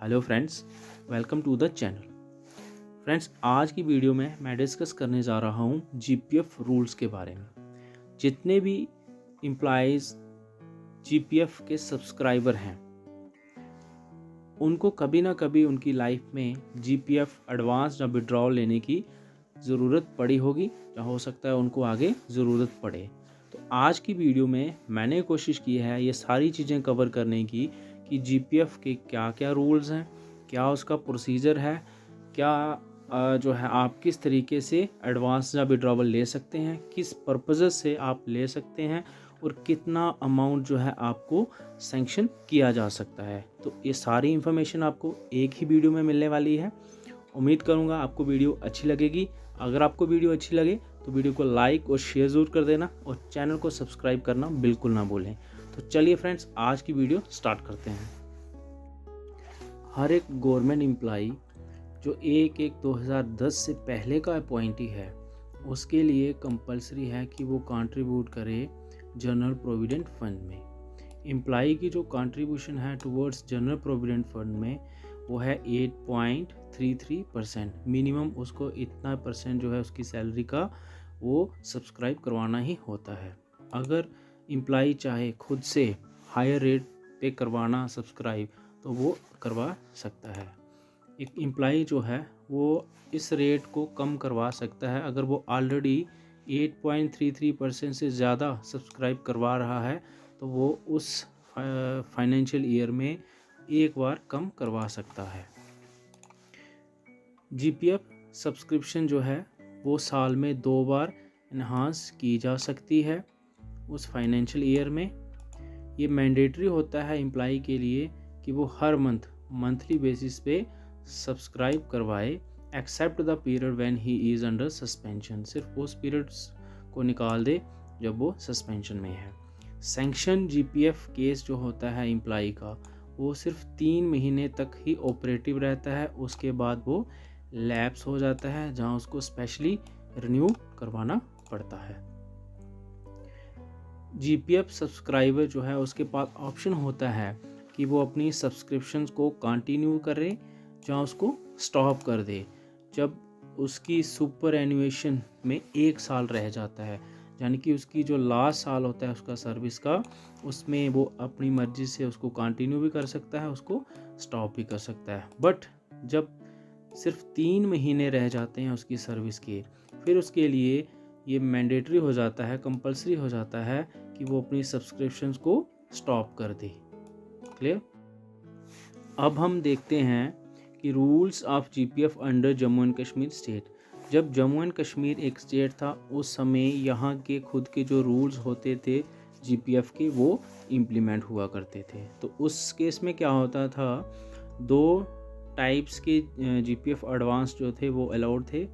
Hello friends, welcome to the channel. Friends, आज की video में मैं डिस्कस करने जा रहा हूँ जीपीएफ रूल्स के बारे में। जितने भी एम्प्लॉइज़ जीपीएफ के सब्सक्राइबर हैं, उनको कभी ना कभी उनकी लाइफ में जीपीएफ एडवांस या विड्रॉल लेने की ज़रूरत पड़ी होगी, या हो सकता है उनको आगे ज़रूरत पड़े। तो आज की वीडियो में मैंने कोशिश की है ये सारी चीज़ें कवर करने की कि जीपीएफ के क्या क्या रूल्स हैं, क्या उसका प्रोसीजर है, क्या जो है आप किस तरीके से एडवांस या विड्रॉवल ले सकते हैं, किस पर्पज़ से आप ले सकते हैं और कितना अमाउंट जो है आपको सैंक्शन किया जा सकता है। तो ये सारी इन्फॉर्मेशन आपको एक ही वीडियो में मिलने वाली है। उम्मीद करूँगा आपको वीडियो अच्छी लगेगी। अगर आपको वीडियो अच्छी लगे तो वीडियो को लाइक और शेयर ज़रूर कर देना और चैनल को सब्सक्राइब करना बिल्कुल ना भूलें। तो चलिए फ्रेंड्स, आज की वीडियो स्टार्ट करते हैं। हर एक गवर्नमेंट एम्प्लॉई जो 1/1/2010 से पहले का अपॉइंटी है, उसके लिए कंपलसरी है कि वो कंट्रीब्यूट करे जनरल प्रोविडेंट फंड में। एम्प्लॉई की जो कंट्रीब्यूशन है टुवर्ड्स जनरल प्रोविडेंट फंड में वो है 8.33%। मिनिमम उसको इतना परसेंट जो है उसकी सैलरी का वो सब्सक्राइब करवाना ही होता है। अगर एम्प्लॉई चाहे खुद से हायर रेट पे करवाना सब्सक्राइब तो वो करवा सकता है। एक एम्प्लॉई जो है वो इस रेट को कम करवा सकता है अगर वो ऑलरेडी 8.33% से ज़्यादा सब्सक्राइब करवा रहा है, तो वो उस फाइनेंशियल ईयर में एक बार कम करवा सकता है। जीपीएफ सब्सक्रिप्शन जो है वो साल में 2 बार इन्हांस की जा सकती है उस फाइनेंशियल ईयर में। ये मैंडेटरी होता है एम्प्लॉई के लिए कि वो हर मंथली बेसिस पे सब्सक्राइब करवाए, except the period when he is under suspension. सिर्फ उस पीरियड्स को निकाल दे जब वो सस्पेंशन में है। सैंक्शन जीपीएफ केस जो होता है एम्प्लॉई का, वो सिर्फ 3 महीने तक ही ऑपरेटिव रहता है। उसके बाद वो लैप्स हो जाता है, जहां उसको स्पेशली रिन्यू करवाना पड़ता है। जीपीएफ सब्सक्राइबर जो है उसके पास ऑप्शन होता है कि वो अपनी सब्सक्रिप्शंस को कंटिन्यू करे, जहाँ उसको स्टॉप कर दे जब उसकी सुपर एनुएशन में 1 साल रह जाता है। यानी कि उसकी जो लास्ट साल होता है उसका सर्विस का, उसमें वो अपनी मर्जी से उसको कंटिन्यू भी कर सकता है, उसको स्टॉप भी कर सकता है। बट जब सिर्फ 3 महीने रह जाते हैं उसकी सर्विस के, फिर उसके लिए ये मैंडेटरी हो जाता है, कंपलसरी हो जाता है कि वो अपनी सब्सक्रिप्शंस को स्टॉप कर दे। क्लियर? अब हम देखते हैं कि rules of GPF under Jammu and Kashmir state. जब जम्मू एंड कश्मीर एक स्टेट था, उस समय यहाँ के खुद के जो रूल्स होते थे जीपीएफ के, वो इम्प्लीमेंट हुआ करते थे। तो उस केस में क्या होता था, 2 टाइप्स के जीपीएफ एडवांस जो थे वो अलाउड थे।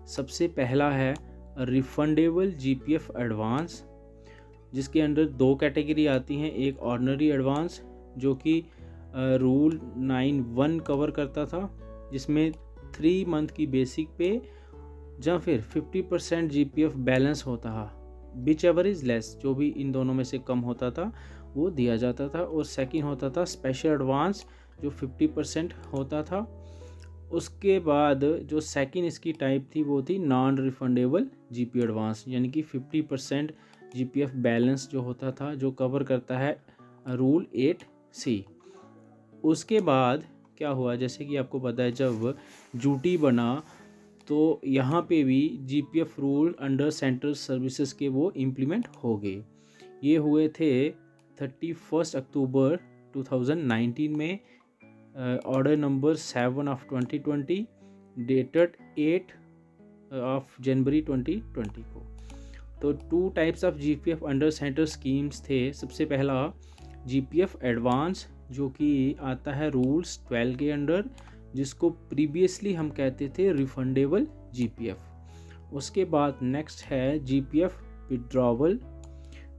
सबसे पहला है रिफंडेबल जीपीएफ एडवांस, जिसके अंडर 2 कैटेगरी आती हैं। एक ऑर्डिनरी एडवांस जो कि रूल 9(1) कवर करता था, जिसमें 3 मंथ की बेसिक पे या फिर 50% जीपीएफ बैलेंस होता था, विच एवर इज़ लेस, जो भी इन दोनों में से कम होता था वो दिया जाता था। और सेकंड होता था स्पेशल एडवांस जो 50% होता था। उसके बाद जो सेकंड इसकी टाइप थी वो थी नॉन रिफंडेबल जीपी एडवांस, यानी कि 50% जीपीएफ बैलेंस जो होता था, जो कवर करता है रूल 8C। उसके बाद क्या हुआ, जैसे कि आपको पता है जब ड्यूटी बना तो यहाँ पे भी GPF rule under central services के वो इम्प्लीमेंट हो गए। ये हुए थे 31 अक्टूबर 2019 में, order number 7 of 2020 dated 8 of January 2020 को। तो 2 types of GPF under central schemes थे। सबसे पहला जीपीएफ एडवांस जो कि आता है रूल्स 12 के अंडर, जिसको प्रीवियसली हम कहते थे रिफंडेबल जीपीएफ। उसके बाद नेक्स्ट है जीपीएफ विड्रॉवल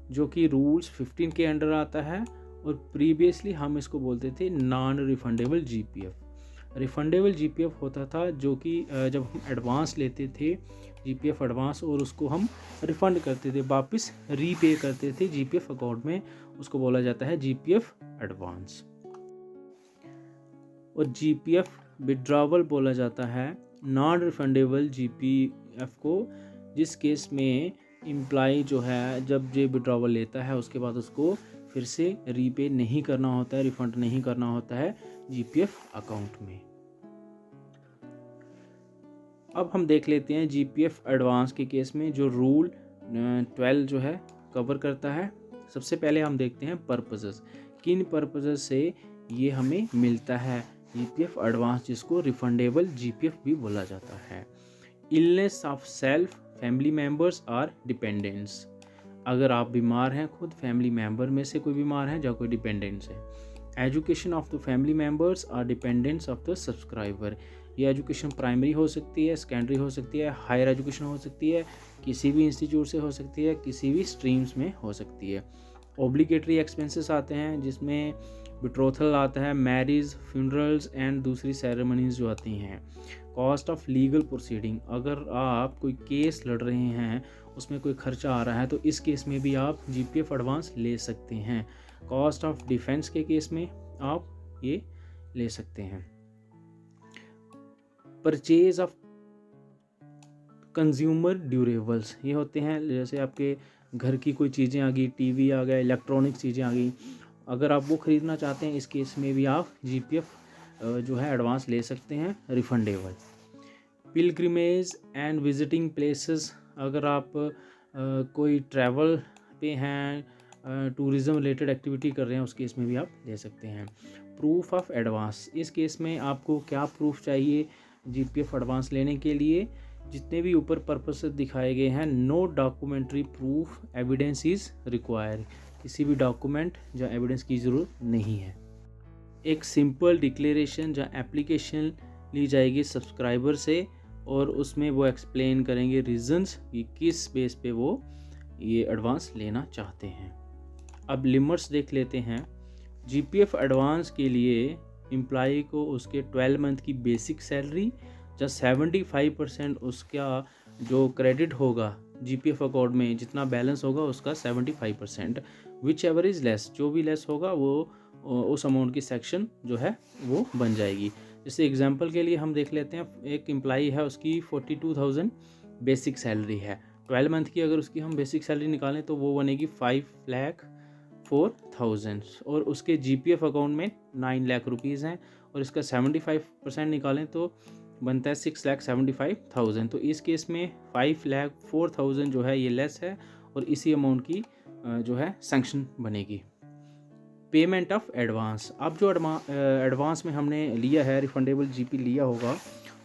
जो कि रूल्स 15 के अंडर आता है, और प्रीवियसली हम इसको बोलते थे non refundable GPF. Refundable GPF होता था जो कि जब हम एडवांस लेते थे जीपीएफ एडवांस और उसको हम रिफंड करते थे, वापस रीपे करते थे जीपीएफ अकाउंट में, उसको बोला जाता है जीपीएफ एडवांस। और जीपीएफ विड्रॉवल बोला जाता है नॉन रिफंडेबल जीपीएफ को, जिस केस में एम्प्लॉय जो है जब ये विड्रॉवल लेता है उसके बाद उसको फिर से रीपे नहीं करना होता है, रिफंड नहीं करना होता है जीपीएफ अकाउंट में। अब हम देख लेते हैं जीपीएफ एडवांस के केस में जो रूल 12 जो है कवर करता है। सबसे पहले हम देखते हैं पर्पसेस, किन पर्पसेस से ये हमें मिलता है जीपीएफ एडवांस, जिसको रिफंडेबल जीपीएफ भी बोला जाता है। Illness of self, family members और डिपेंडेंट्स, अगर आप बीमार हैं, खुद फैमिली मेंबर में से कोई बीमार है या कोई डिपेंडेंट्स है। Education of the family members और डिपेंडेंट्स ऑफ द सब्सक्राइबर, ये एजुकेशन प्राइमरी हो सकती है, सेकेंडरी हो सकती है, हायर एजुकेशन हो सकती है, किसी भी इंस्टीट्यूट से हो सकती है, किसी भी स्ट्रीम्स में हो सकती है। ऑब्लिगेटरी एक्सपेंसेस आते हैं जिसमें बिट्रोथल आता है, मैरिज, फ्यूनरल्स एंड दूसरी सेरेमनीज जो आती हैं। कॉस्ट ऑफ लीगल प्रोसीडिंग, अगर आप कोई केस लड़ रहे हैं उसमें कोई खर्चा आ रहा है तो इस केस में भी आप जीपीएफ एडवांस ले सकते हैं। कॉस्ट ऑफ डिफेंस के केस में आप ये ले सकते हैं। परचेज ऑफ कंज्यूमर ड्यूरेबल्स, ये होते हैं जैसे आपके घर की कोई चीज़ें आ गई, टीवी आ गया, इलेक्ट्रॉनिक चीज़ें आ गई, अगर आप वो ख़रीदना चाहते हैं इस केस में भी आप जीपीएफ जो है एडवांस ले सकते हैं refundable. Pilgrimage and visiting places, अगर आप कोई ट्रैवल पे हैं, टूरिज़्म रिलेटेड एक्टिविटी कर रहे हैं, उस केस में भी आप ले सकते हैं। प्रूफ ऑफ एडवांस, इस केस में आपको क्या प्रूफ चाहिए जीपीएफ एडवांस लेने के लिए? जितने भी ऊपर पर्पस दिखाए गए हैं, no documentary proof evidence is required, किसी भी डॉक्यूमेंट या एविडेंस की ज़रूरत नहीं है। एक सिंपल डिक्लेरेशन या एप्लीकेशन ली जाएगी सब्सक्राइबर से और उसमें वो एक्सप्लेन करेंगे रीजंस कि किस बेस पे वो ये एडवांस लेना चाहते हैं। अब लिमिट्स देख लेते हैं। जीपीएफ एडवांस के लिए एम्प्लॉय को उसके 12 मंथ की बेसिक सैलरी या 75% उसका जो क्रेडिट होगा जीपीएफ अकाउंट में, जितना बैलेंस होगा उसका 75%, विच एवर इज़ लेस, जो भी लेस होगा वो उस अमाउंट की सेक्शन जो है वो बन जाएगी। जैसे एग्जांपल के लिए हम देख लेते हैं, एक एम्प्लॉई है उसकी 42,000 बेसिक सैलरी है, 12 मंथ की अगर उसकी हम बेसिक सैलरी निकालें तो वो बनेगी 5,04,000 और उसके जीपीएफ अकाउंट में 9 लाख रुपीज़ हैं और इसका 75% निकालें तो बनता है 6,75,000। तो इस केस में 5,04,000 जो है ये लेस है और इसी अमाउंट की जो है सैंक्शन बनेगी। पेमेंट ऑफ एडवांस, अब जो एडवांस में हमने लिया है रिफंडेबल जीपी लिया होगा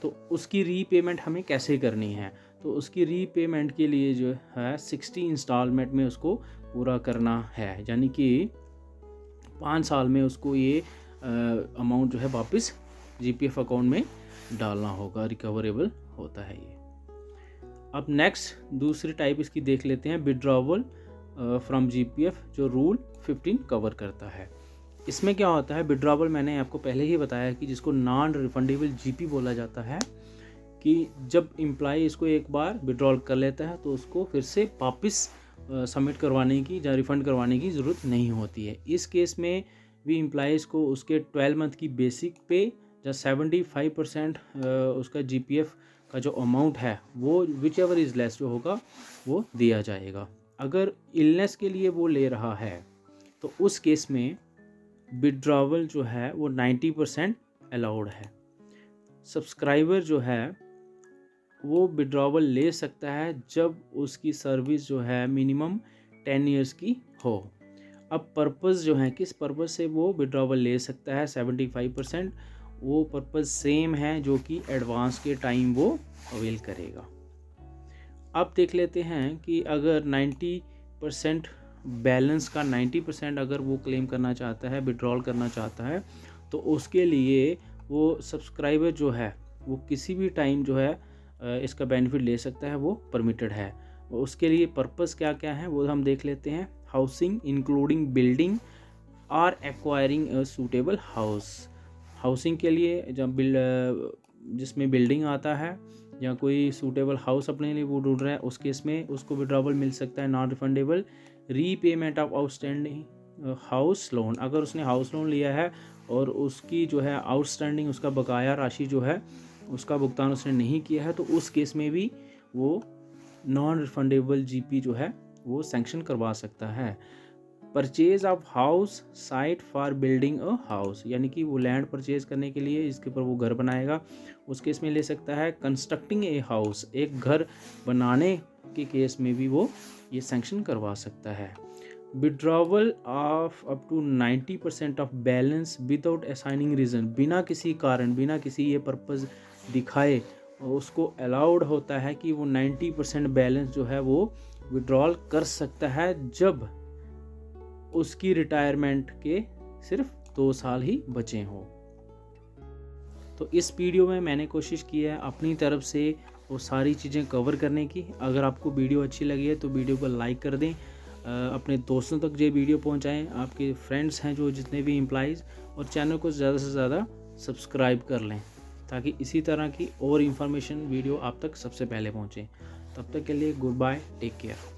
तो उसकी रीपेमेंट हमें कैसे करनी है? तो उसकी रीपेमेंट के लिए जो है 60 इंस्टॉलमेंट में उसको पूरा करना है, यानी कि 5 साल में उसको ये अमाउंट जो है वापस जीपीएफ अकाउंट में डालना होगा, रिकवरेबल होता है ये। अब नेक्स्ट दूसरी टाइप इसकी देख लेते हैं, विड्रॉवल फ्रॉम जीपीएफ, जो रूल 15 कवर करता है। इसमें क्या होता है, विड्रॉवल मैंने आपको पहले ही बताया कि जिसको नॉन रिफंडेबल जीपी बोला जाता है, कि जब एम्प्लॉय इसको एक बार विड्रॉल कर लेता है तो उसको फिर से वापस सबमिट करवाने की या रिफ़ंड करवाने की ज़रूरत नहीं होती है। इस केस में भी एम्प्लॉयज़ को उसके 12 मंथ की बेसिक पे या 75% उसका जीपीएफ का जो अमाउंट है वो विच एवर इज़ लेस जो होगा वो दिया जाएगा। अगर इलनेस के लिए वो ले रहा है तो उस केस में विड्रॉवल जो है वो 90% अलाउड है। सब्सक्राइबर जो है वो विड्रॉवल ले सकता है जब उसकी सर्विस जो है मिनिमम 10 ईयर्स की हो। अब पर्पस जो है, किस पर्पस से वो विड्रॉवल ले सकता है 75%, वो पर्पस सेम है जो कि एडवांस के टाइम वो अवेल करेगा। अब देख लेते हैं कि अगर 90% बैलेंस का 90% अगर वो क्लेम करना चाहता है, विड्रॉल करना चाहता है, तो उसके लिए वो सब्सक्राइबर जो है वो किसी भी टाइम जो है इसका बेनिफिट ले सकता है, वो परमिटेड है। उसके लिए पर्पस क्या क्या है वो हम देख लेते हैं। हाउसिंग इंक्लूडिंग बिल्डिंग और acquiring a suitable house, housing के लिए जब जिसमें बिल्डिंग आता है या कोई सूटेबल हाउस अपने लिए वो ढूंढ रहा है, उस केस में उसको विड्रॉवल मिल सकता है non refundable. Repayment of outstanding house loan, अगर उसने हाउस लोन लिया है और उसकी जो है आउटस्टैंडिंग, उसका बकाया राशि जो है उसका भुगतान उसने नहीं किया है, तो उस केस में भी वो नॉन रिफंडेबल जीपी जो है वो सैंक्शन करवा सकता है। Purchase of house site for building a house, यानी कि वो लैंड परचेज करने के लिए जिसके ऊपर वो घर बनाएगा, उस केस में ले सकता है। कंस्ट्रक्टिंग ए हाउस, एक घर बनाने के केस में भी वो ये सैंक्शन करवा सकता है। Withdrawal of up to 90% of balance without assigning reason, बिना किसी कारण, बिना किसी ये पर्पज़ दिखाए उसको अलाउड होता है कि वो 90% बैलेंस जो है वो विड्रॉल कर सकता है जब उसकी रिटायरमेंट के सिर्फ 2 साल ही बचे हों। तो इस वीडियो में मैंने कोशिश की है अपनी तरफ से वो सारी चीज़ें कवर करने की। अगर आपको वीडियो अच्छी लगी है तो वीडियो को लाइक कर दें, अपने दोस्तों तक ये वीडियो पहुंचाएं, आपके फ्रेंड्स हैं जो जितने भी एम्प्लॉइज़, और चैनल को ज़्यादा से ज़्यादा सब्सक्राइब कर लें ताकि इसी तरह की और इन्फॉर्मेशन वीडियो आप तक सबसे पहले पहुंचे। तब तक के लिए गुड बाय, टेक केयर।